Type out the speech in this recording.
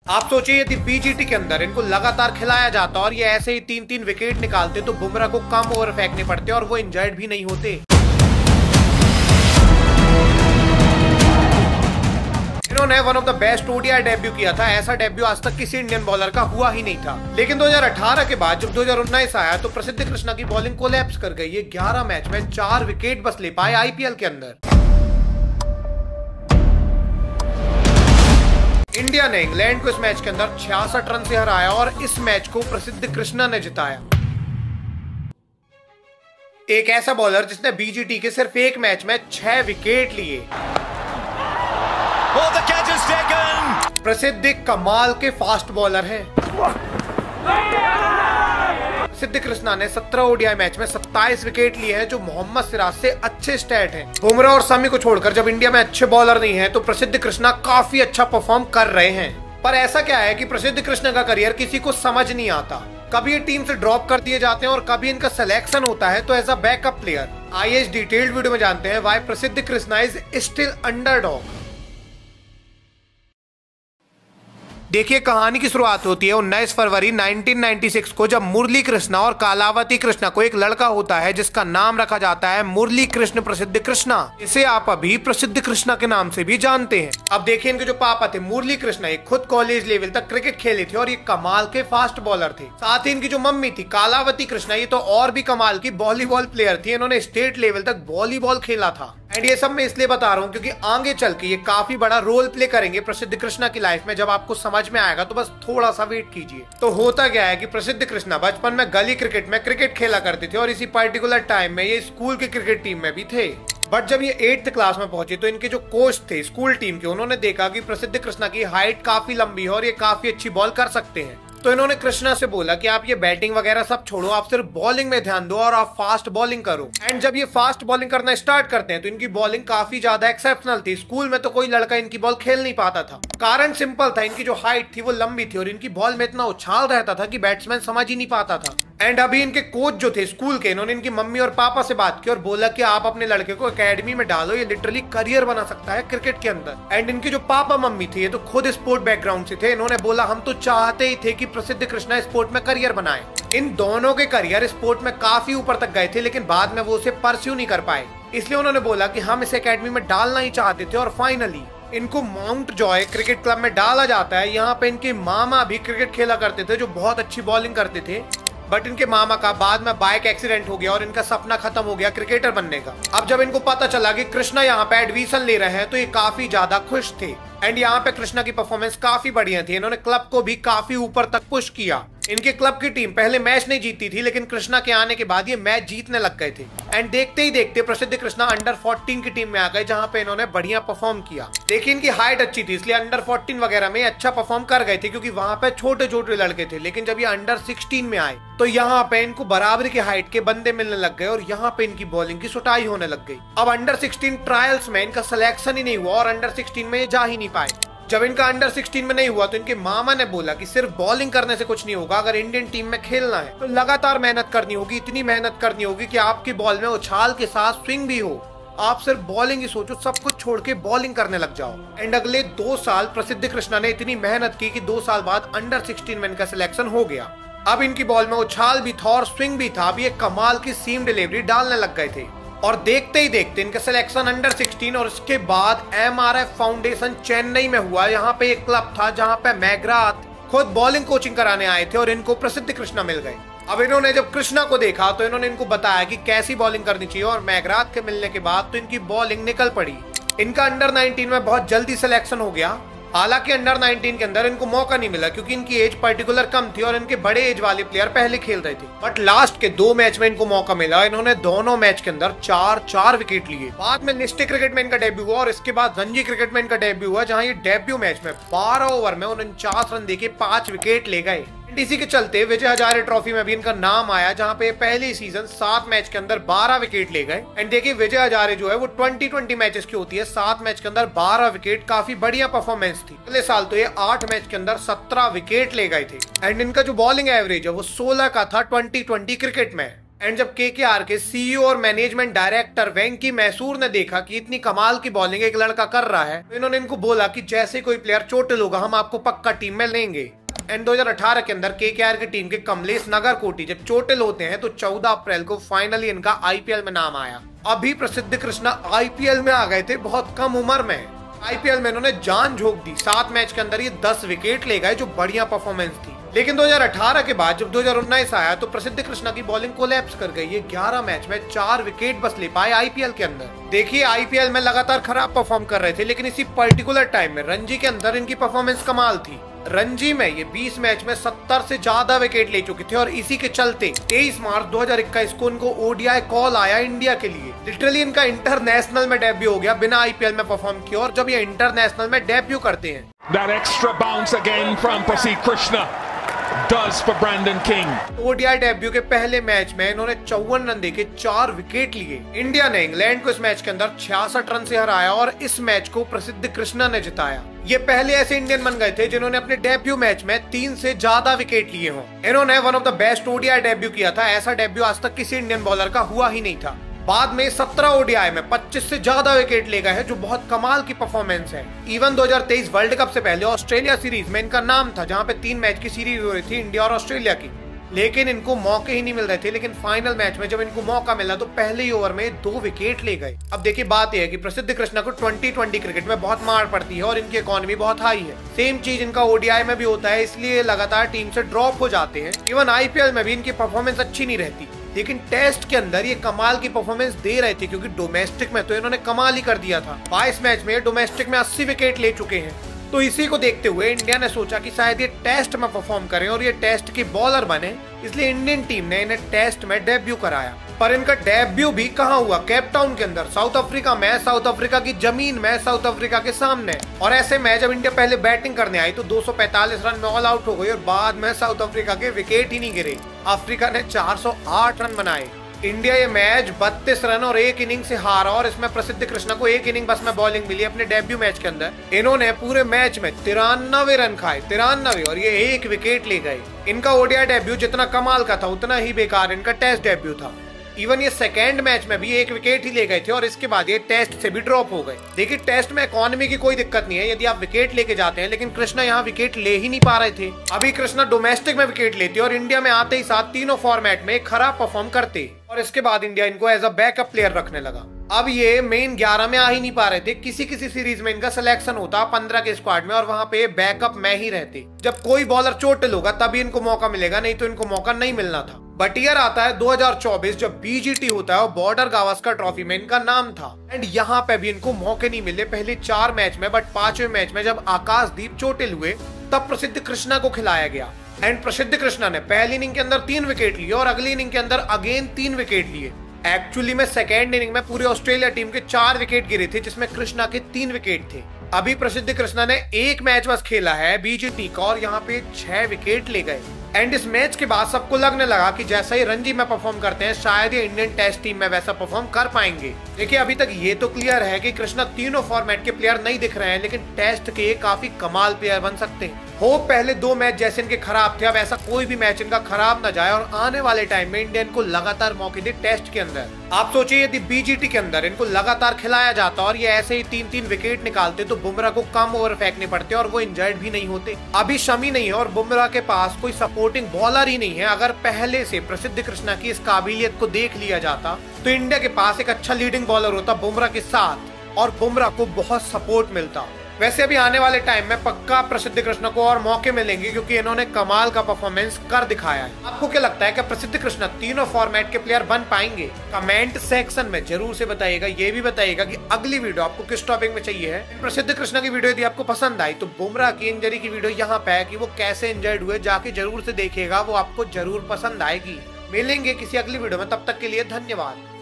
आप सोचिए यदि बीजीटी के अंदर इनको लगातार खिलाया जाता और ये ऐसे ही 3-3 विकेट निकालते तो बुमराह को कम ओवर फेंकने पड़ते और वो इंजर्ड भी नहीं होते। इन्होंने one of the best ODI debut किया था। ऐसा डेब्यू आज तक किसी इंडियन बॉलर का हुआ ही नहीं था। लेकिन 2018 के बाद जब 2019 आया तो प्रसिद्ध कृष्णा की बॉलिंग कोलैप्स कर गई। ये 11 मैच में 4 विकेट बस ले पाए आईपीएल के अंदर। इंडिया ने इंग्लैंड को इस मैच के अंदर 66 रन से हराया और इस मैच को प्रसिद्ध कृष्णा ने जिताया। एक ऐसा बॉलर जिसने बीजीटी के सिर्फ एक मैच में 6 विकेट लिए। प्रसिद्ध एक कमाल के फास्ट बॉलर हैं। प्रसिद्ध कृष्णा ने 17 ओडीआई मैच में 27 विकेट लिए हैं जो मोहम्मद सिराज से अच्छे स्टैट हैं। बुमराह और शमी को छोड़कर जब इंडिया में अच्छे बॉलर नहीं हैं तो प्रसिद्ध कृष्णा काफी अच्छा परफॉर्म कर रहे हैं। पर ऐसा क्या है कि प्रसिद्ध कृष्णा का करियर किसी को समझ नहीं आता। कभी ये टीम से ड्रॉप कर दिए जाते हैं और कभी इनका सिलेक्शन होता है तो एज अ बैकअप प्लेयर। आइए इस डिटेल्ड वीडियो में जानते हैं व्हाई प्रसिद्ध कृष्णा इज स्टिल अंडरडॉग। देखिए कहानी की शुरुआत होती है 19 फरवरी 1996 को जब मुरली कृष्णा और कालावती कृष्णा को एक लड़का होता है जिसका नाम रखा जाता है मुरली कृष्ण प्रसिद्ध कृष्णा। इसे आप अभी प्रसिद्ध कृष्णा के नाम से भी जानते हैं। अब देखिए इनके जो पापा थे मुरली कृष्णा, ये खुद कॉलेज लेवल तक क्रिकेट खेले थे और ये कमाल के फास्ट बॉलर थे। साथ ही इनकी जो मम्मी थी कालावती कृष्णा, ये तो और भी कमाल की वॉलीबॉल प्लेयर थी। इन्होंने स्टेट लेवल तक वॉलीबॉल खेला था। एंड ये सब मैं इसलिए बता रहा हूँ क्योंकि आगे चल के ये काफी बड़ा रोल प्ले करेंगे प्रसिद्ध कृष्णा की लाइफ में। जब आपको समझ में आएगा तो बस थोड़ा सा वेट कीजिए। तो होता क्या है कि प्रसिद्ध कृष्णा बचपन में गली क्रिकेट में क्रिकेट खेला करते थे और इसी पर्टिकुलर टाइम में ये स्कूल की क्रिकेट टीम में भी थे। बट जब ये 8th क्लास में पहुंचे तो इनके जो कोच थे स्कूल टीम के, उन्होंने देखा कि प्रसिद्ध कृष्णा की हाइट काफी लंबी है और ये काफी अच्छी बॉल कर सकते हैं। तो इन्होंने कृष्णा से बोला कि आप ये बैटिंग वगैरह सब छोड़ो, आप सिर्फ बॉलिंग में ध्यान दो और आप फास्ट बॉलिंग करो। एंड जब ये फास्ट बॉलिंग करना स्टार्ट करते हैं तो इनकी बॉलिंग काफी ज्यादा एक्सेप्शनल थी। स्कूल में तो कोई लड़का इनकी बॉल खेल नहीं पाता था। कारण सिंपल था, इनकी जो हाइट थी वो लंबी थी और इनकी बॉल में इतना उछाल रहता था कि बैट्समैन समझ ही नहीं पाता था। एंड अभी इनके कोच जो थे स्कूल के, इन्होंने इनकी मम्मी और पापा से बात की और बोला कि आप अपने लड़के को एकेडमी में डालो, ये लिटरली करियर बना सकता है क्रिकेट के अंदर। एंड इनके जो पापा मम्मी थे ये तो खुद स्पोर्ट बैकग्राउंड से थे। इन्होंने बोला हम तो चाहते ही थे कि प्रसिद्ध कृष्णा स्पोर्ट में करियर बनाए। इन दोनों के करियर स्पोर्ट में काफी ऊपर तक गए थे लेकिन बाद में वो उसे परस्यू नहीं कर पाए। इसलिए उन्होंने बोला कि हम इसे एकेडमी में डालना ही चाहते थे और फाइनली इनको माउंट जॉय क्रिकेट क्लब में डाला जाता है। यहाँ पे इनके मामा भी क्रिकेट खेला करते थे जो बहुत अच्छी बॉलिंग करते थे। बट इनके मामा का बाद में बाइक एक्सीडेंट हो गया और इनका सपना खत्म हो गया क्रिकेटर बनने का। अब जब इनको पता चला कि कृष्णा यहाँ पे एडमिशन ले रहे हैं तो ये काफी ज्यादा खुश थे। एंड यहाँ पे कृष्णा की परफॉर्मेंस काफी बढ़िया थी। इन्होंने क्लब को भी काफी ऊपर तक पुश किया। इनके क्लब की टीम पहले मैच नहीं जीती थी लेकिन कृष्णा के आने के बाद ये मैच जीतने लग गए थे। एंड देखते ही देखते प्रसिद्ध कृष्णा अंडर 14 की टीम में आ गए जहाँ पे इन्होंने बढ़िया परफॉर्म किया। देखिए इनकी हाइट अच्छी थी इसलिए अंडर 14 वगैरह में अच्छा परफॉर्म कर गए थे क्योंकि वहाँ पे छोटे छोटे लड़के थे। लेकिन जब ये अंडर 16 में आए तो यहाँ पे इनको बराबर की हाइट के बंदे मिलने लग गए और यहाँ पे इनकी बॉलिंग की सुटाई होने लग गई। अब अंडर 16 ट्रायल्स में इनका सिलेक्शन ही नहीं हुआ और अंडर 16 में ये जा ही नहीं पाए। जब इनका अंडर 16 में नहीं हुआ तो इनके मामा ने बोला कि सिर्फ बॉलिंग करने से कुछ नहीं होगा, अगर इंडियन टीम में खेलना है तो लगातार मेहनत करनी होगी। इतनी मेहनत करनी होगी कि आपकी बॉल में उछाल के साथ स्विंग भी हो। आप सिर्फ बॉलिंग ही सोचो, सब कुछ छोड़ के बॉलिंग करने लग जाओ। एंड अगले 2 साल प्रसिद्ध कृष्णा ने इतनी मेहनत की कि 2 साल बाद अंडर 16 में इनका सिलेक्शन हो गया। अब इनकी बॉल में उछाल भी था और स्विंग भी था। अब ये कमाल की सीम डिलीवरी डालने लग गए थे और देखते ही देखते इनका सिलेक्शन अंडर 16 और इसके बाद MRF फाउंडेशन चेन्नई में हुआ। यहाँ पे एक क्लब था जहाँ पे मैग्राथ खुद बॉलिंग कोचिंग कराने आए थे और इनको प्रसिद्ध कृष्णा मिल गए। अब इन्होंने जब कृष्णा को देखा तो इन्होंने इनको बताया कि कैसी बॉलिंग करनी चाहिए और मैग्राथ के मिलने के बाद तो इनकी बॉलिंग निकल पड़ी। इनका अंडर 19 में बहुत जल्दी सिलेक्शन हो गया। हालांकि अंडर 19 के अंदर इनको मौका नहीं मिला क्योंकि इनकी एज पर्टिकुलर कम थी और इनके बड़े एज वाले प्लेयर पहले खेल रहे थे। बट लास्ट के 2 मैच में इनको मौका मिला। इन्होंने दोनों मैच के अंदर 4 विकेट लिए। बाद में लिस्ट क्रिकेट में इनका डेब्यू हुआ और इसके बाद रणजी क्रिकेट में इनका डेब्यू हुआ जहां ये डेब्यू मैच में 12 ओवर में 49 रन देके 5 विकेट ले गए। इसी के चलते विजय हजारे ट्रॉफी में भी इनका नाम आया जहां पे पहले सीजन 7 मैच के अंदर 12 विकेट ले गए। एंड देखिए विजय हजारे जो है वो 20 मैचेस की होती है, 7 मैच के अंदर 12 विकेट, काफी बढ़िया परफॉर्मेंस थी। अगले साल तो ये 8 मैच के अंदर 17 विकेट ले गए थे। एंड इनका जो बॉलिंग एवरेज है वो 16 का था 2020 क्रिकेट में। एंड जब केकेआर के सीईओ और मैनेजमेंट डायरेक्टर वेंकी मैसूर ने देखा कि इतनी कमाल की बॉलिंग एक लड़का कर रहा है, तो इन्होंने इनको बोला कि जैसे कोई प्लेयर चोटिल होगा हम आपको पक्का टीम में लेंगे। एंड 2018 के अंदर केकेआर की टीम के कमलेश नागरकोटी जब चोटिल होते हैं तो 14 अप्रैल को फाइनली इनका आईपीएल में नाम आया। अभी प्रसिद्ध कृष्णा आईपीएल में आ गए थे बहुत कम उम्र में। आईपीएल में इन्होंने जान झोंक दी। 7 मैच के अंदर ये 10 विकेट ले गए, जो बढ़िया परफॉर्मेंस थी। लेकिन 2018 के बाद जब 2019 आया तो प्रसिद्ध कृष्णा की बॉलिंग कोलैप्स कर गई। ये 11 मैच में 4 विकेट बस ले पाए आईपीएल के अंदर। देखिए आईपीएल में लगातार खराब परफॉर्म कर रहे थे, लेकिन इसी पर्टिकुलर टाइम में रणजी के अंदर इनकी परफॉर्मेंस कमाल थी। रणजी में ये 20 मैच में 70 से ज्यादा विकेट ले चुके थे और इसी के चलते 23 मार्च 2021 को इनको ओडीआई कॉल आया इंडिया के लिए। लिटरली इनका इंटरनेशनल में डेब्यू हो गया बिना आईपीएल में परफॉर्म किया। और जब ये इंटरनेशनल में डेब्यू करते हैं, That extra bounce again from Prasidh Krishna does for Brandon King. ODI debut के पहले मैच में इन्होंने 54 रन देके 4 विकेट लिए। इंडिया ने इंग्लैंड को इस मैच के अंदर 66 रन से हराया और इस मैच को प्रसिद्ध कृष्णा ने जिताया। ये पहले ऐसे इंडियन बन गए थे जिन्होंने अपने डेब्यू मैच में 3 से ज्यादा विकेट लिए हों। इन्होंने one of the best ODI debut किया था। ऐसा डेब्यू आज तक किसी इंडियन बॉलर का हुआ ही नहीं था। बाद में 17 ओडीआई में 25 से ज्यादा विकेट ले गए हैं, जो बहुत कमाल की परफॉर्मेंस है। इवन 2023 वर्ल्ड कप से पहले ऑस्ट्रेलिया सीरीज में इनका नाम था, जहां पे 3 मैच की सीरीज हो रही थी इंडिया और ऑस्ट्रेलिया की, लेकिन इनको मौके ही नहीं मिल रहे थे। लेकिन फाइनल मैच में जब इनको मौका मिला तो पहले ही ओवर में 2 विकेट ले गए। अब देखिए बात यह है कि प्रसिद्ध कृष्णा को 2020 क्रिकेट में बहुत मार पड़ती है और इनकी इकोनॉमी बहुत हाई है। सेम चीज इनका ओडीआई में भी होता है, इसलिए लगातार टीम से ड्रॉप हो जाते हैं। इवन आईपीएल में भी इनकी परफॉर्मेंस अच्छी नहीं रहती, लेकिन टेस्ट के अंदर ये कमाल की परफॉर्मेंस दे रहे थे, क्योंकि डोमेस्टिक में तो इन्होंने कमाल ही कर दिया था। 22 मैच में डोमेस्टिक में 80 विकेट ले चुके हैं। तो इसी को देखते हुए इंडिया ने सोचा कि शायद ये टेस्ट में परफॉर्म करें और ये टेस्ट के बॉलर बने, इसलिए इंडियन टीम ने इन्हें टेस्ट में डेब्यू कराया। पर इनका डेब्यू भी कहाँ हुआ? केप टाउन के अंदर, साउथ अफ्रीका में, साउथ अफ्रीका की जमीन में, साउथ अफ्रीका के सामने। और ऐसे में जब इंडिया पहले बैटिंग करने आई तो 245 रन में ऑल आउट हो गई और बाद में साउथ अफ्रीका के विकेट ही नहीं गिरे। अफ्रीका ने 408 रन बनाए। इंडिया ये मैच 32 रन और 1 इनिंग से हारा और इसमें प्रसिद्ध कृष्णा को 1 इनिंग बस में बॉलिंग मिली अपने डेब्यू मैच के अंदर। इन्होंने पूरे मैच में 93 रन खाए, 93, और ये 1 विकेट ले गए। इनका ओडीआई डेब्यू जितना कमाल का था उतना ही बेकार इनका टेस्ट डेब्यू था। इवन ये सेकेंड मैच में भी 1 विकेट ही ले गए थे और इसके बाद ये टेस्ट से भी ड्रॉप हो गए। देखिए टेस्ट में इकोनॉमी की कोई दिक्कत नहीं है यदि आप विकेट लेके जाते हैं, लेकिन कृष्णा यहाँ विकेट ले ही नहीं पा रहे थे। अभी कृष्णा डोमेस्टिक में विकेट लेते और इंडिया में आते ही साथ तीनों फॉर्मेट में खराब परफॉर्म करते और इसके बाद इंडिया इनको एज अ बैकअप प्लेयर रखने लगा। अब ये मेन 11 में आ ही नहीं पा रहे थे। किसी किसी सीरीज में इनका सिलेक्शन होता 15 के स्क्वाड में और वहां पे बैकअप में ही रहते। जब कोई बॉलर चोटिल होगा तभी इनको मौका मिलेगा, नहीं तो इनको मौका नहीं मिलना था। बट ईयर आता है 2024 जब बीजीटी होता है और बॉर्डर गावस्कर ट्रॉफी में इनका नाम था एंड यहाँ पे भी इनको मौके नहीं मिले पहले 4 मैच में। बट 5वें मैच में जब आकाशदीप चोटिल हुए तब प्रसिद्ध कृष्णा को खिलाया गया एंड प्रसिद्ध कृष्णा ने पहली इनिंग के अंदर 3 विकेट लिए और अगली इनिंग के अंदर अगेन 3 विकेट लिए। एक्चुअली में सेकेंड इनिंग में पूरी ऑस्ट्रेलिया टीम के 4 विकेट गिरे थे, जिसमें कृष्णा के 3 विकेट थे। अभी प्रसिद्ध कृष्णा ने 1 मैच बस खेला है बीजीटी का और यहाँ पे 6 विकेट ले गए। एंड इस मैच के बाद सबको लगने लगा कि जैसा ही रणजी में परफॉर्म करते हैं शायद ये इंडियन टेस्ट टीम में वैसा परफॉर्म कर पाएंगे। देखिए अभी तक ये तो क्लियर है कि कृष्णा तीनों फॉर्मेट के प्लेयर नहीं दिख रहे हैं, लेकिन टेस्ट के काफी कमाल प्लेयर बन सकते हैं। हो पहले 2 मैच जैसे इनके खराब थे, अब ऐसा कोई भी मैच इनका खराब ना जाए और आने वाले टाइम में इंडिया इनको लगातार मौके दे टेस्ट के अंदर। आप सोचिए यदि बीजीटी के अंदर इनको लगातार खिलाया जाता और ये ऐसे ही 3-3 विकेट निकालते तो बुमराह को कम ओवर फेंकने पड़ते और वो इंजर्ड भी नहीं होते। अभी शमी नहीं है और बुमराह के पास कोई सपोर्टिंग बॉलर ही नहीं है। अगर पहले से प्रसिद्ध कृष्णा की इस काबिलियत को देख लिया जाता तो इंडिया के पास एक अच्छा लीडिंग बॉलर होता बुमराह के साथ और बुमराह को बहुत सपोर्ट मिलता। वैसे अभी आने वाले टाइम में पक्का प्रसिद्ध कृष्णा को और मौके मिलेंगे क्योंकि इन्होंने कमाल का परफॉर्मेंस कर दिखाया है। आपको क्या लगता है कि प्रसिद्ध कृष्णा तीनों फॉर्मेट के प्लेयर बन पाएंगे? कमेंट सेक्शन में जरूर से बताइएगा। ये भी बताइएगा कि अगली वीडियो आपको किस टॉपिक में चाहिए है। प्रसिद्ध कृष्णा की वीडियो यदि आपको पसंद आई तो बुमराह की इंजरी की वीडियो यहाँ पे है कि वो कैसे इंजर्ड हुए, जाके जरूर से देखिएगा, वो आपको जरूर पसंद आएगी। मिलेंगे किसी अगली वीडियो में, तब तक के लिए धन्यवाद।